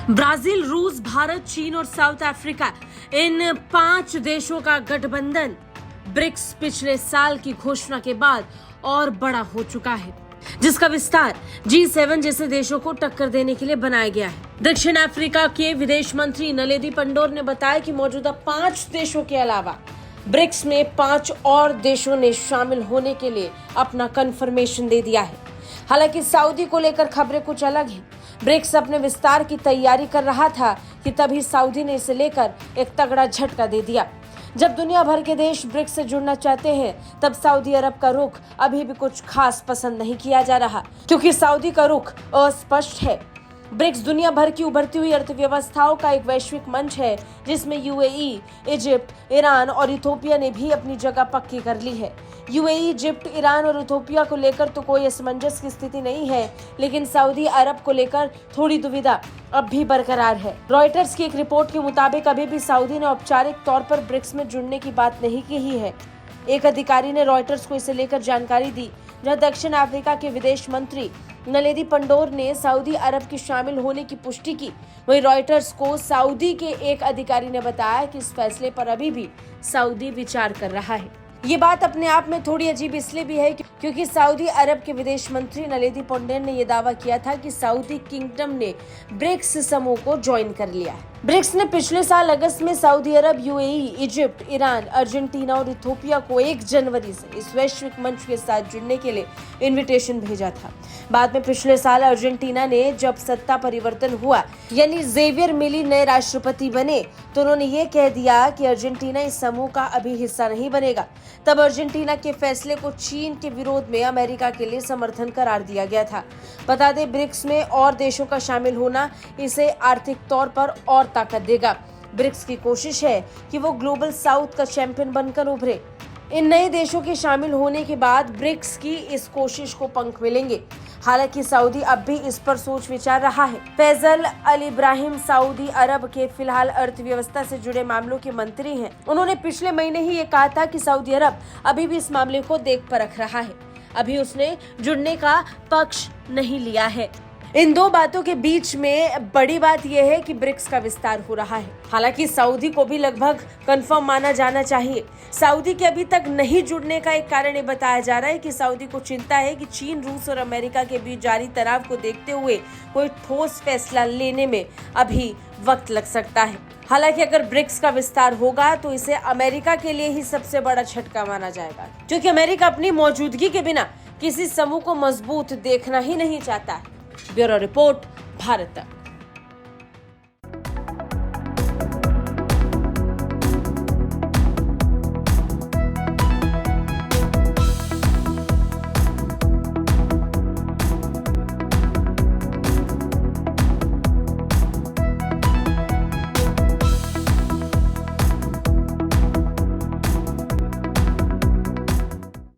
Brazil, रूस, भारत, चीन और साउथ अफ्रीका, इन 5 देशों का गठबंधन ब्रिक्स पिछले साल की घोषणा के बाद और बड़ा हो चुका है, जिसका विस्तार G7 जैसे देशों को टक्कर देने के लिए बनाया गया है। दक्षिण अफ्रीका के विदेश मंत्री नलेदी पंडोर ने बताया कि मौजूदा 5 देशों के अलावा ब्रिक्स में 5 और देशों ने शामिल होने के लिए अपना कंफर्मेशन दे दिया है। हालांकि सऊदी को लेकर खबरें कुछ अलग हैं। ब्रिक्स अपने विस्तार की तैयारी कर रहा था कि तभी सऊदी ने इसे लेकर एक तगड़ा झटका दे दिया। जब दुनिया भर के देश ब्रिक्स से जुड़ना चाहते हैं, तब सऊदी अरब का रुख अभी भी कुछ खास पसंद नहीं किया जा रहा, क्योंकि सऊदी का रुख अस्पष्ट है। ब्रिक्स दुनिया भर की उभरती हुई अर्थव्यवस्थाओं का एक वैश्विक मंच है, जिसमें यूएई, इजिप्ट, ईरान और इथोपिया ने भी अपनी जगह पक्की कर ली है। यूएई, इजिप्ट, ईरान और इथोपिया को लेकर तो कोई असमंजस की स्थिति नहीं है, लेकिन सऊदी अरब को लेकर थोड़ी दुविधा अब भी बरकरार है। रॉयटर्स की एक रिपोर्ट के मुताबिक अभी भी सऊदी ने औपचारिक तौर पर ब्रिक्स में जुड़ने की बात नहीं की ही है। एक अधिकारी ने रॉयटर्स को इसे लेकर जानकारी दी, जहां दक्षिण अफ्रीका के विदेश मंत्री नलेदी पंडोर ने सऊदी अरब के शामिल होने की पुष्टि की। वहीं रॉयटर्स को सऊदी के एक अधिकारी ने बताया कि इस फैसले पर अभी भी सऊदी विचार कर रहा है। ये बात अपने आप में थोड़ी अजीब इसलिए भी है क्योंकि सऊदी अरब के विदेश मंत्री नलेदी पंडोर ने यह दावा किया था कि सऊदी किंगडम ने ब्रिक्स समूह को ज्वाइन कर लिया है। ब्रिक्स ने पिछले साल अगस्त में सऊदी अरब, यूएई, इजिप्ट, ईरान, अर्जेंटीना और इथोपिया को 1 जनवरी से इस वैश्विक मंच के साथ जुड़ने के लिए इन्विटेशन भेजा था। बाद में पिछले साल अर्जेंटीना ने जब सत्ता परिवर्तन हुआ, यानी जेवियर मिली नए राष्ट्रपति बने, तो उन्होंने ये कह दिया कि अर्जेंटीना इस समूह का अभी हिस्सा नहीं बनेगा। तब अर्जेंटीना के फैसले को चीन के विरोध में अमेरिका के लिए समर्थन करार दिया गया था। बता दें, ब्रिक्स में और देशों का शामिल होना इसे आर्थिक तौर पर और ताकत देगा। ब्रिक्स की कोशिश है कि वो ग्लोबल साउथ का चैंपियन बनकर उभरे। इन नए देशों के शामिल होने के बाद ब्रिक्स की इस कोशिश को पंख मिलेंगे। हालांकि सऊदी अब भी इस पर सोच विचार रहा है। फैजल अल इब्राहिम सऊदी अरब के फिलहाल अर्थव्यवस्था से जुड़े मामलों के मंत्री हैं। उन्होंने पिछले महीने ही ये कहा था कि सऊदी अरब अभी भी इस मामले को देख परख रहा है, अभी उसने जुड़ने का पक्ष नहीं लिया है। इन 2 बातों के बीच में बड़ी बात यह है कि ब्रिक्स का विस्तार हो रहा है। हालांकि सऊदी को भी लगभग कंफर्म माना जाना चाहिए। सऊदी के अभी तक नहीं जुड़ने का एक कारण ये बताया जा रहा है कि सऊदी को चिंता है कि चीन, रूस और अमेरिका के बीच जारी तनाव को देखते हुए कोई ठोस फैसला लेने में अभी वक्त लग सकता है। हालांकि अगर ब्रिक्स का विस्तार होगा तो इसे अमेरिका के लिए ही सबसे बड़ा झटका माना जाएगा, क्योंकि अमेरिका अपनी मौजूदगी के बिना किसी समूह को मजबूत देखना ही नहीं चाहता है। ब्यूरो रिपोर्ट, भारत तक।